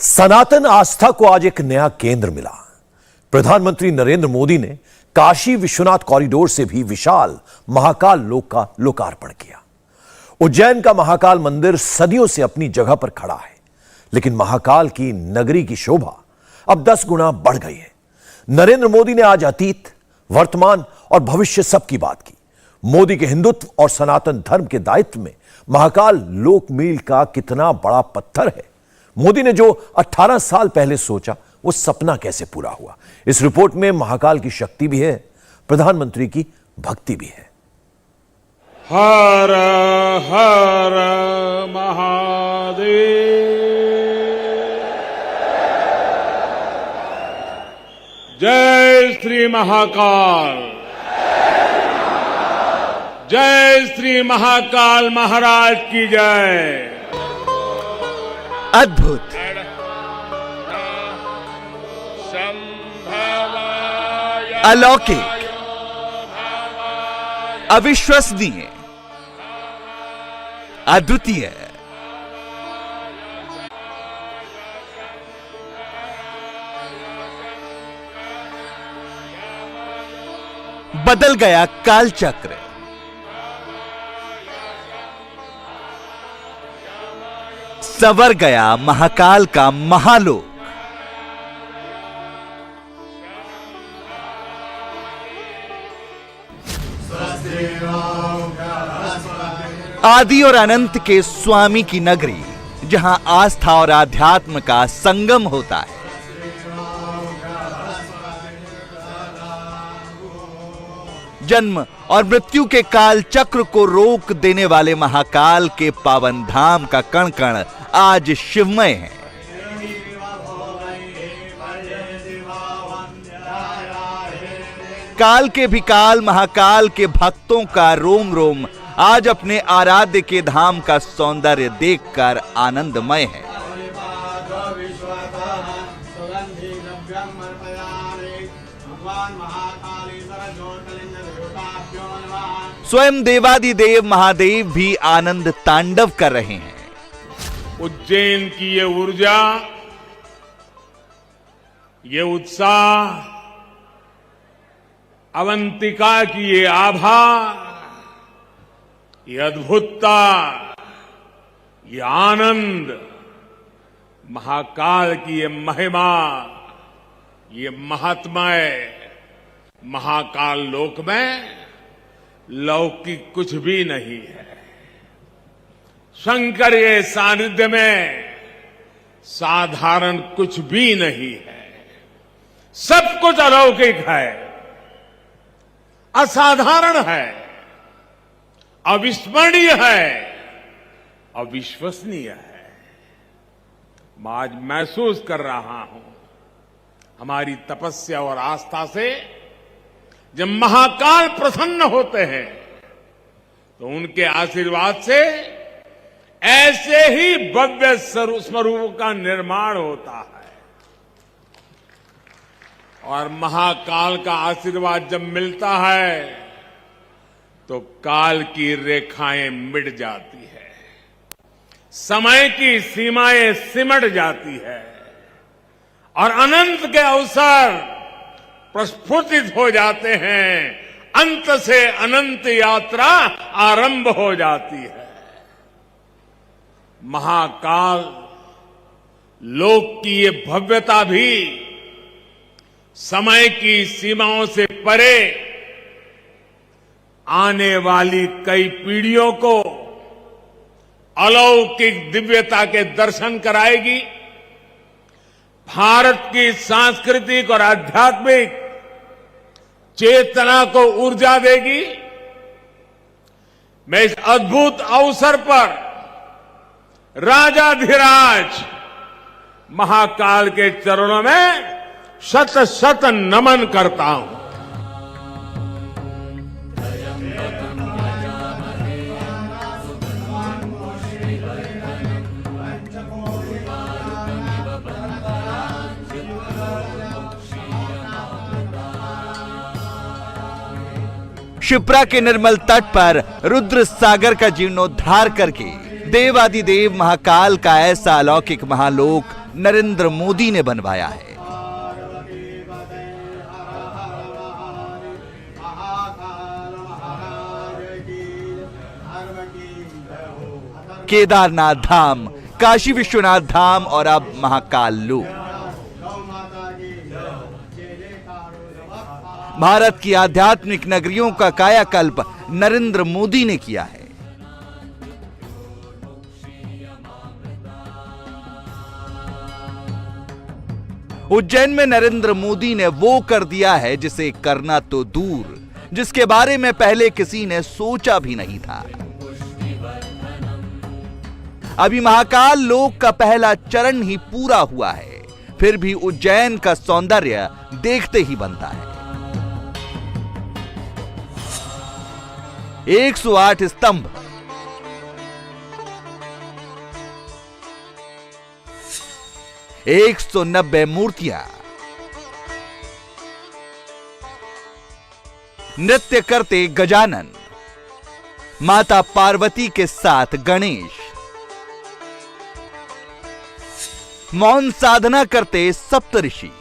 सनातन आस्था को आज एक नया केंद्र मिला। प्रधानमंत्री नरेंद्र मोदी ने काशी विश्वनाथ कॉरिडोर से भी विशाल महाकाल लोक का लोकार्पण किया। उज्जैन का महाकाल मंदिर सदियों से अपनी जगह पर खड़ा है, लेकिन महाकाल की नगरी की शोभा अब 10 गुना बढ़ गई है। नरेंद्र मोदी ने आज अतीत, वर्तमान और भविष्य सबकी बात की। मोदी के हिंदुत्व और सनातन धर्म के दायित्व में महाकाल लोक मील का कितना बड़ा पत्थर है। मोदी ने जो 18 साल पहले सोचा, वो सपना कैसे पूरा हुआ। इस रिपोर्ट में महाकाल की शक्ति भी है, प्रधानमंत्री की भक्ति भी है। हर हर महादेव। जय श्री महाकाल। जय श्री महाकाल महाराज की जय। अद्भुत, अलौकिक, अविश्वसनीय, अद्वितीय। बदल गया कालचक्र। संवर गया महाकाल का महालोक। आदि और अनंत के स्वामी की नगरी, जहां आस्था और आध्यात्म का संगम होता है। जन्म और मृत्यु के काल चक्र को रोक देने वाले महाकाल के पावन धाम का कण कण आज शिवमय है। काल के भी काल महाकाल के भक्तों का रोम रोम आज अपने आराध्य के धाम का सौंदर्य देखकर आनंदमय है। स्वयं देवादिदेव महादेव भी आनंद तांडव कर रहे हैं। उज्जैन की ये ऊर्जा, ये उत्साह, अवंतिका की ये आभा, ये अद्भुतता, ये आनंद, महाकाल की ये महिमा, ये महात्मय महाकाल लोक में लौकिक कुछ भी नहीं है। शंकर के सानिध्य में साधारण कुछ भी नहीं है। सब कुछ अलौकिक है, असाधारण है, अविस्मरणीय है, अविश्वसनीय है। मैं आज महसूस कर रहा हूं, हमारी तपस्या और आस्था से जब महाकाल प्रसन्न होते हैं तो उनके आशीर्वाद से ऐसे ही भव्य स्वरूप का निर्माण होता है। और महाकाल का आशीर्वाद जब मिलता है तो काल की रेखाएं मिट जाती है, समय की सीमाएं सिमट जाती है और अनंत के अवसर प्रस्फुटित हो जाते हैं। अंत से अनंत यात्रा आरंभ हो जाती है। महाकाल लोक की ये भव्यता भी समय की सीमाओं से परे आने वाली कई पीढ़ियों को अलौकिक दिव्यता के दर्शन कराएगी। भारत की सांस्कृतिक और आध्यात्मिक चेतना को ऊर्जा देगी। मैं इस अद्भुत अवसर पर राजाधिराज महाकाल के चरणों में शत शत नमन करता हूं। शिप्रा के निर्मल तट पर रुद्र सागर का जीर्णोद्धार करके देवादिदेव महाकाल का ऐसा अलौकिक महालोक नरेंद्र मोदी ने बनवाया है। केदारनाथ धाम, काशी विश्वनाथ धाम और अब महाकाल लोक। भारत की आध्यात्मिक नगरियों का कायाकल्प नरेंद्र मोदी ने किया है। उज्जैन में नरेंद्र मोदी ने वो कर दिया है जिसे करना तो दूर, जिसके बारे में पहले किसी ने सोचा भी नहीं था। अभी महाकाल लोक का पहला चरण ही पूरा हुआ है, फिर भी उज्जैन का सौंदर्य देखते ही बनता है। 108 स्तंभ, एक 190 मूर्तियां, नृत्य करते गजानन, माता पार्वती के साथ गणेश, मौन साधना करते सप्तऋषि,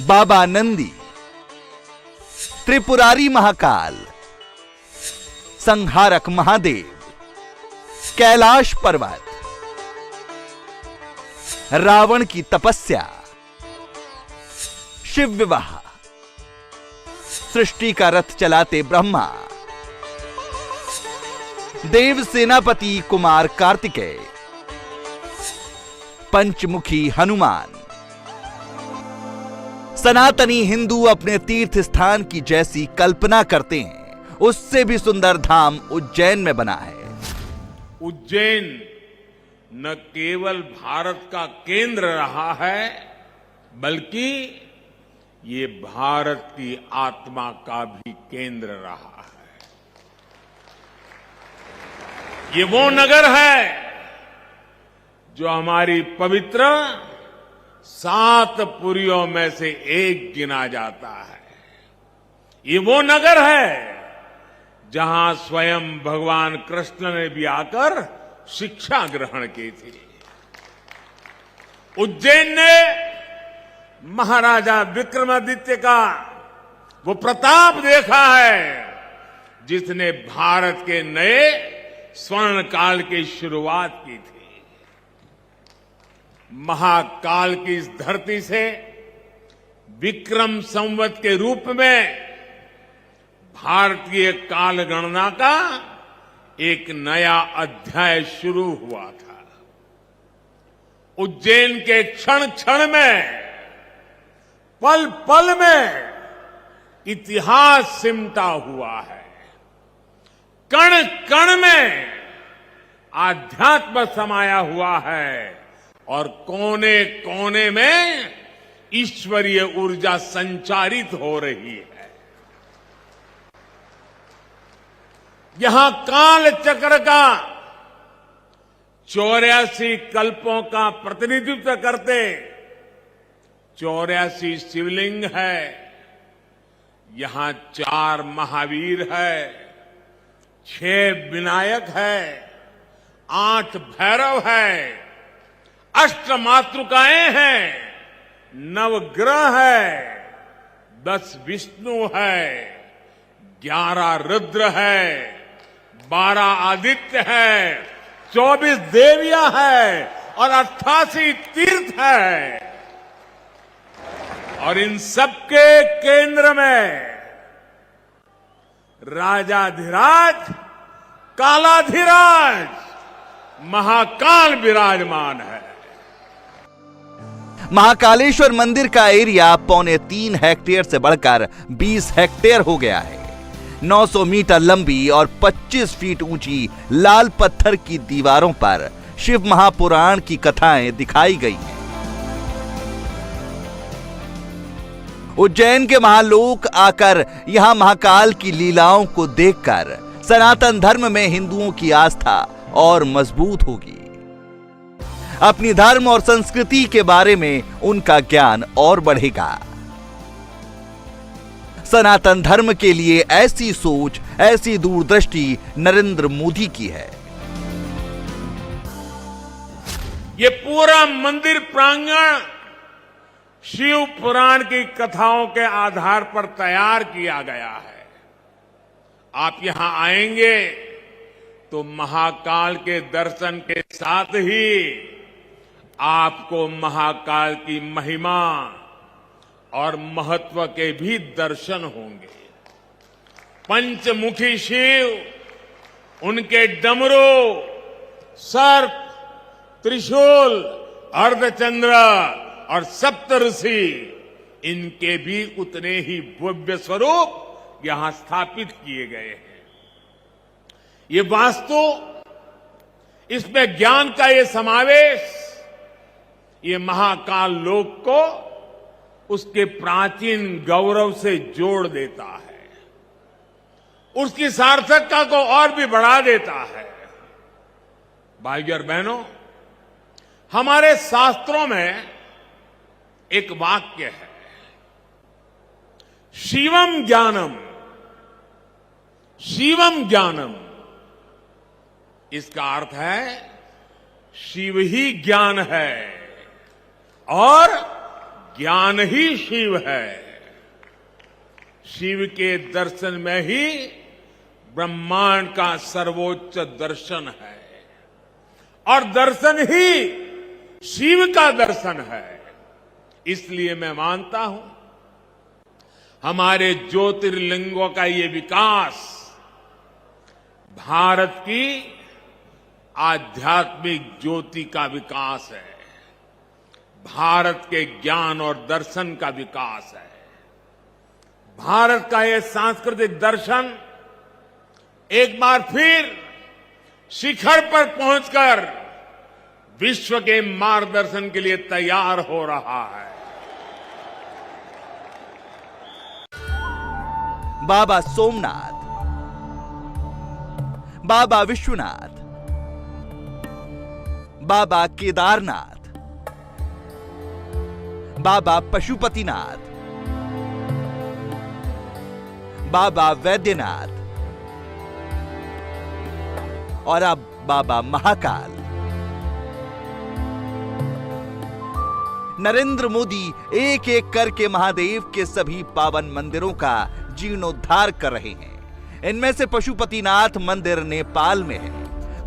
बाबा नंदी, त्रिपुरारी महाकाल, संहारक महादेव, कैलाश पर्वत, रावण की तपस्या, शिव विवाह, सृष्टि का रथ चलाते ब्रह्मा, देव सेनापति कुमार कार्तिकेय, पंचमुखी हनुमान। सनातनी हिंदू अपने तीर्थ स्थान की जैसी कल्पना करते हैं, उससे भी सुंदर धाम उज्जैन में बना है। उज्जैन न केवल भारत का केंद्र रहा है, बल्कि ये भारत की आत्मा का भी केंद्र रहा है। ये वो नगर है जो हमारी पवित्र 7 पुरियों में से एक गिना जाता है। ये वो नगर है जहां स्वयं भगवान कृष्ण ने भी आकर शिक्षा ग्रहण की थी। उज्जैन ने महाराजा विक्रमादित्य का वो प्रताप देखा है जिसने भारत के नए स्वर्ण काल की शुरुआत की थी। महाकाल की इस धरती से विक्रम संवत के रूप में भारतीय काल गणना का एक नया अध्याय शुरू हुआ था। उज्जैन के क्षण क्षण में, पल पल में इतिहास सिमटा हुआ है। कण कण में आध्यात्म समाया हुआ है और कोने कोने में ईश्वरीय ऊर्जा संचारित हो रही है। यहां काल चक्र का 84 कल्पों का प्रतिनिधित्व करते 84 शिवलिंग है। यहां 4 महावीर है, 6 विनायक है, 8 भैरव है, 8 मातृकाएं हैं, 9 ग्रह है, 10 विष्णु है, 11 रुद्र है, 12 आदित्य है, 24 देवियां है और 88 तीर्थ है। और इन सबके केंद्र में राजाधिराज कालाधिराज महाकाल विराजमान है। महाकालेश्वर मंदिर का एरिया 3.25 हेक्टेयर से बढ़कर 20 हेक्टेयर हो गया है। 900 मीटर लंबी और 25 फीट ऊंची लाल पत्थर की दीवारों पर शिव महापुराण की कथाएं दिखाई गई हैं। उज्जैन के महालोक आकर यहां महाकाल की लीलाओं को देखकर सनातन धर्म में हिंदुओं की आस्था और मजबूत होगी। अपनी धर्म और संस्कृति के बारे में उनका ज्ञान और बढ़ेगा। सनातन धर्म के लिए ऐसी सोच, ऐसी दूरदृष्टि नरेंद्र मोदी की है। ये पूरा मंदिर प्रांगण शिव पुराण की कथाओं के आधार पर तैयार किया गया है। आप यहां आएंगे तो महाकाल के दर्शन के साथ ही आपको महाकाल की महिमा और महत्व के भी दर्शन होंगे। पंचमुखी शिव, उनके डमरू, सर्प, त्रिशूल, अर्धचंद्र और सप्तऋषि, इनके भी उतने ही भव्य स्वरूप यहां स्थापित किए गए हैं। ये वास्तु, इसमें ज्ञान का ये समावेश, ये महाकाल लोक को उसके प्राचीन गौरव से जोड़ देता है, उसकी सार्थकता को और भी बढ़ा देता है। भाइयों और बहनों, हमारे शास्त्रों में एक वाक्य है, शिवम ज्ञानम, शिवम ज्ञानम। इसका अर्थ है शिव ही ज्ञान है और ज्ञान ही शिव है। शिव के दर्शन में ही ब्रह्मांड का सर्वोच्च दर्शन है और दर्शन ही शिव का दर्शन है। इसलिए मैं मानता हूं हमारे ज्योतिर्लिंगों का ये विकास भारत की आध्यात्मिक ज्योति का विकास है, भारत के ज्ञान और दर्शन का विकास है। भारत का ये सांस्कृतिक दर्शन एक बार फिर शिखर पर पहुंचकर विश्व के मार्गदर्शन के लिए तैयार हो रहा है। बाबा सोमनाथ, बाबा विश्वनाथ, बाबा केदारनाथ, बाबा पशुपतिनाथ, बाबा वैद्यनाथ और अब बाबा महाकाल। नरेंद्र मोदी एक एक करके महादेव के सभी पावन मंदिरों का जीर्णोद्धार कर रहे हैं। इनमें से पशुपतिनाथ मंदिर नेपाल में है।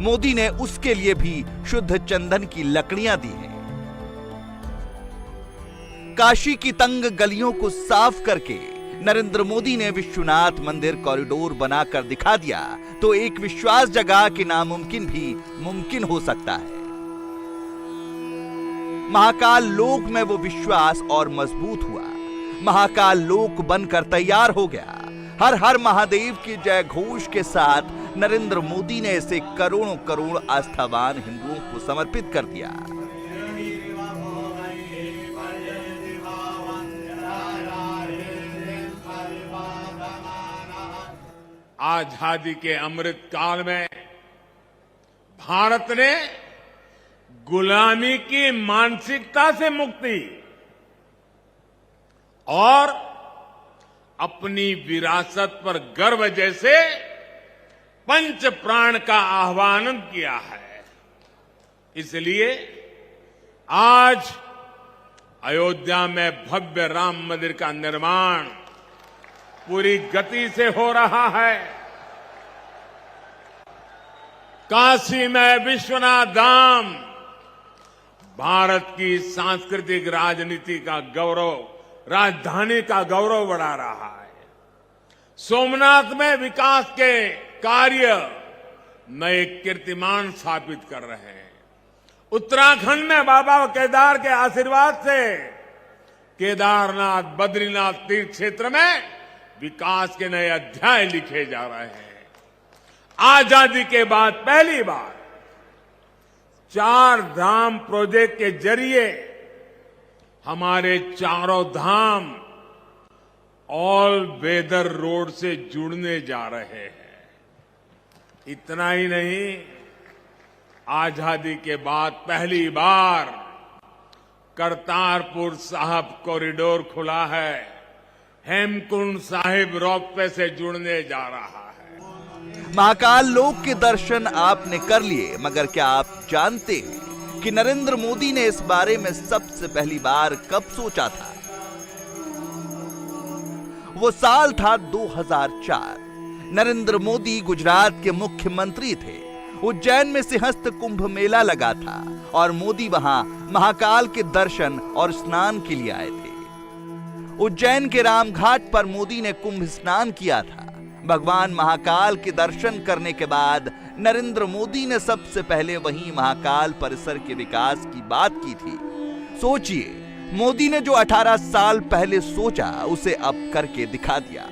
मोदी ने उसके लिए भी शुद्ध चंदन की लकड़ियां दी हैं। काशी की तंग गलियों को साफ करके नरेंद्र मोदी ने विश्वनाथ मंदिर कॉरिडोर बनाकर दिखा दिया तो एक विश्वास जगा कि नामुमकिन भी मुमकिन हो सकता है। महाकाल लोक में वो विश्वास और मजबूत हुआ। महाकाल लोक बनकर तैयार हो गया। हर हर महादेव के जय घोष के साथ नरेंद्र मोदी ने इसे करोड़ों करोड़ आस्थावान हिंदुओं को समर्पित कर दिया। आजादी के अमृत काल में भारत ने गुलामी की मानसिकता से मुक्ति और अपनी विरासत पर गर्व जैसे पंच प्राण का आह्वान किया है। इसलिए आज अयोध्या में भव्य राम मंदिर का निर्माण पूरी गति से हो रहा है। काशी में विश्वनाथ धाम भारत की सांस्कृतिक राजनीति का गौरव, राजधानी का गौरव बढ़ा रहा है। सोमनाथ में विकास के कार्य नए कीर्तिमान स्थापित कर रहे हैं। उत्तराखंड में बाबा केदार के आशीर्वाद से केदारनाथ, बद्रीनाथ तीर्थ क्षेत्र में विकास के नए अध्याय लिखे जा रहे हैं। आजादी के बाद पहली बार 4 धाम प्रोजेक्ट के जरिए हमारे चारों धाम ऑल वेदर रोड से जुड़ने जा रहे हैं। इतना ही नहीं, आजादी के बाद पहली बार करतारपुर साहिब कॉरिडोर खुला है। हेमकुंड साहिब रोपवे से जुड़ने जा रहा है। महाकाल लोक के दर्शन आपने कर लिए, मगर क्या आप जानते हैं कि नरेंद्र मोदी ने इस बारे में सबसे पहली बार कब सोचा था? वो साल था 2004। नरेंद्र मोदी गुजरात के मुख्यमंत्री थे। उज्जैन में सिंहस्थ कुंभ मेला लगा था और मोदी वहां महाकाल के दर्शन और स्नान के लिए आए थे। उज्जैन के रामघाट पर मोदी ने कुंभ स्नान किया था। भगवान महाकाल के दर्शन करने के बाद नरेंद्र मोदी ने सबसे पहले वहीं महाकाल परिसर के विकास की बात की थी। सोचिए, मोदी ने जो 18 साल पहले सोचा उसे अब करके दिखा दिया।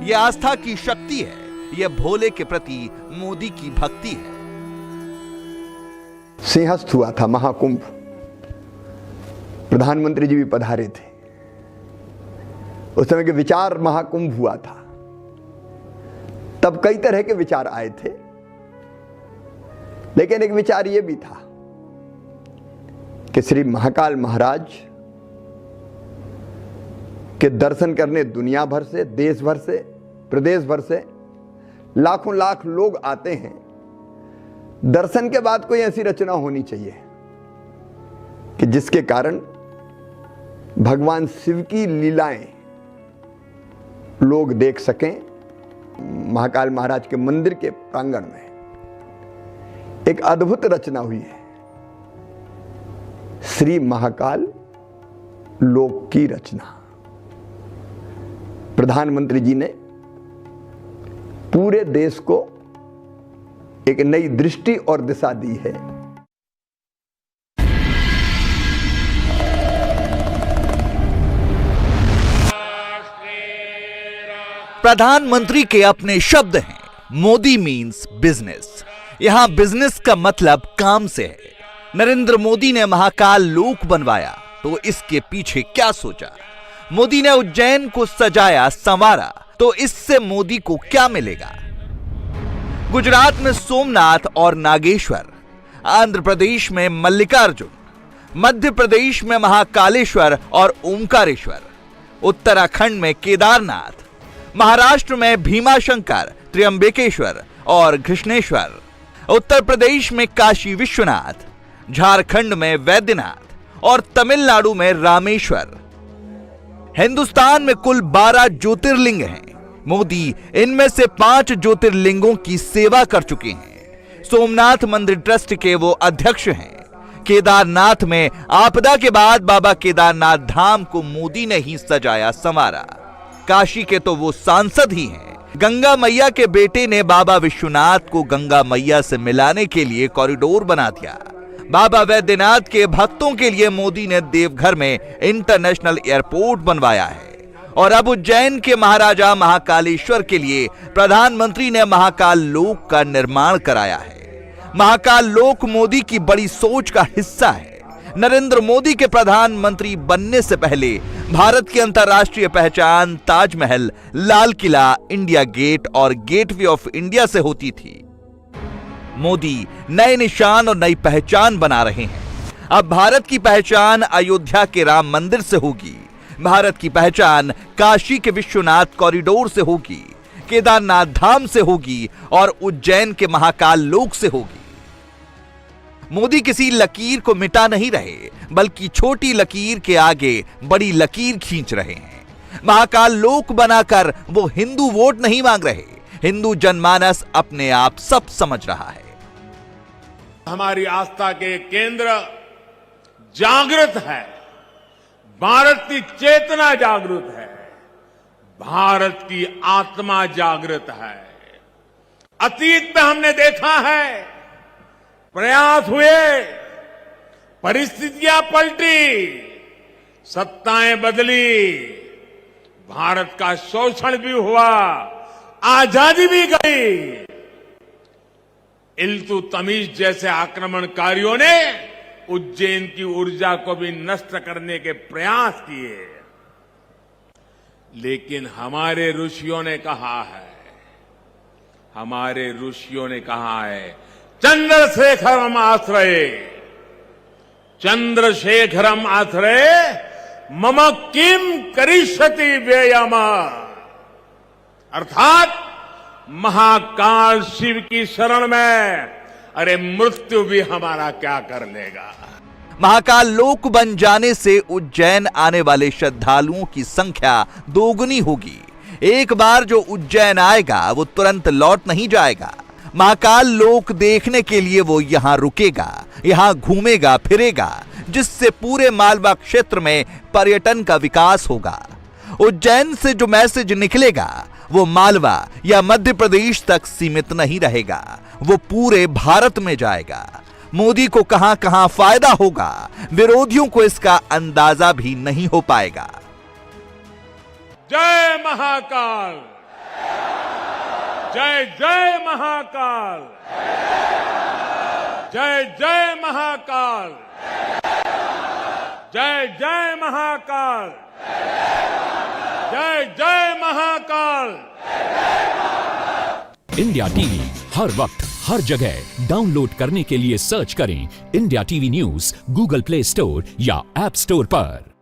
यह आस्था की शक्ति है, यह भोले के प्रति मोदी की भक्ति है। सिंहस्थ हुआ था महाकुंभ, प्रधानमंत्री जी भी पधारे थे। उस समय के विचार महाकुंभ हुआ था, तब कई तरह के विचार आए थे, लेकिन एक विचार यह भी था कि श्री महाकाल महाराज के दर्शन करने दुनिया भर से, देश भर से, प्रदेश भर से लाखों लाख लोग आते हैं। दर्शन के बाद कोई ऐसी रचना होनी चाहिए कि जिसके कारण भगवान शिव की लीलाएं लोग देख सकें। महाकाल महाराज के मंदिर के प्रांगण में एक अद्भुत रचना हुई है, श्री महाकाल लोक की रचना। प्रधानमंत्री जी ने पूरे देश को एक नई दृष्टि और दिशा दी है। प्रधानमंत्री के अपने शब्द हैं, मोदी मीन्स बिजनेस। यहां बिजनेस का मतलब काम से है। नरेंद्र मोदी ने महाकाल लोक बनवाया तो इसके पीछे क्या सोचा? मोदी ने उज्जैन को सजाया संवारा तो इससे मोदी को क्या मिलेगा? गुजरात में सोमनाथ और नागेश्वर, आंध्र प्रदेश में मल्लिकार्जुन, मध्य प्रदेश में महाकालेश्वर और ओंकारेश्वर, उत्तराखंड में केदारनाथ, महाराष्ट्र में भीमाशंकर, त्र्यंबकेश्वर और कृष्णेश्वर, उत्तर प्रदेश में काशी विश्वनाथ, झारखंड में वैद्यनाथ और तमिलनाडु में रामेश्वर। हिंदुस्तान में कुल 12 ज्योतिर्लिंग हैं। मोदी इनमें से 5 ज्योतिर्लिंगों की सेवा कर चुके हैं। सोमनाथ मंदिर ट्रस्ट के वो अध्यक्ष हैं। केदारनाथ में आपदा के बाद बाबा केदारनाथ धाम को मोदी ने ही सजाया संवारा। काशी के तो वो सांसद ही हैं। गंगा मैया के बेटे ने बाबा विश्वनाथ को गंगा मैया से मिलाने के लिए कॉरिडोर बना दिया। बाबा वैद्यनाथ के भक्तों के लिए मोदी ने देवघर में इंटरनेशनल एयरपोर्ट बनवाया है और अब उज्जैन के महाराजा महाकालेश्वर के लिए प्रधानमंत्री ने महाकाल लोक का निर्माण कराया है। महाकाल लोक मोदी की बड़ी सोच का हिस्सा है। नरेंद्र मोदी के प्रधानमंत्री बनने से पहले भारत की अंतर्राष्ट्रीय पहचान ताजमहल, लाल किला, इंडिया गेट और गेटवे ऑफ इंडिया से होती थी। मोदी नए निशान और नई पहचान बना रहे हैं। अब भारत की पहचान अयोध्या के राम मंदिर से होगी। भारत की पहचान काशी के विश्वनाथ कॉरिडोर से होगी, केदारनाथ धाम से होगी और उज्जैन के महाकाल लोक से होगी। मोदी किसी लकीर को मिटा नहीं रहे, बल्कि छोटी लकीर के आगे बड़ी लकीर खींच रहे हैं। महाकाल लोक बनाकर वो हिंदू वोट नहीं मांग रहे, हिंदू जनमानस अपने आप सब समझ रहा है। हमारी आस्था के केंद्र जागृत है। भारत की चेतना जागृत है, भारत की आत्मा जागृत है। अतीत में हमने देखा है, प्रयास हुए, परिस्थितियां पलटी, सत्ताएं बदली, भारत का शोषण भी हुआ, आजादी भी गई। इल्तुतमिश जैसे आक्रमणकारियों ने उज्जैन की ऊर्जा को भी नष्ट करने के प्रयास किए, लेकिन हमारे ऋषियों ने कहा है, चंद्रशेखरम आश्रये मम किम करिष्यति व्ययम। अर्थात महाकाल शिव की शरण में अरे मृत्यु भी हमारा क्या कर लेगा। महाकाल लोक बन जाने से उज्जैन आने वाले श्रद्धालुओं की संख्या दोगुनी होगी। एक बार जो उज्जैन आएगा वो तुरंत लौट नहीं जाएगा। महाकाल लोक देखने के लिए वो यहां रुकेगा, यहां घूमेगा फिरेगा, जिससे पूरे मालवा क्षेत्र में पर्यटन का विकास होगा। उज्जैन से जो मैसेज निकलेगा वो मालवा या मध्य प्रदेश तक सीमित नहीं रहेगा, वो पूरे भारत में जाएगा। मोदी को कहां कहां फायदा होगा, विरोधियों को इसका अंदाजा भी नहीं हो पाएगा। जय महाकाल, जय जय महाकाल, जय जय महाकाल, जय जय महाकाल, जय जय महाकाल। इंडिया टीवी हर वक्त हर जगह डाउनलोड करने के लिए सर्च करें India TV news Google play store या ऐप स्टोर पर।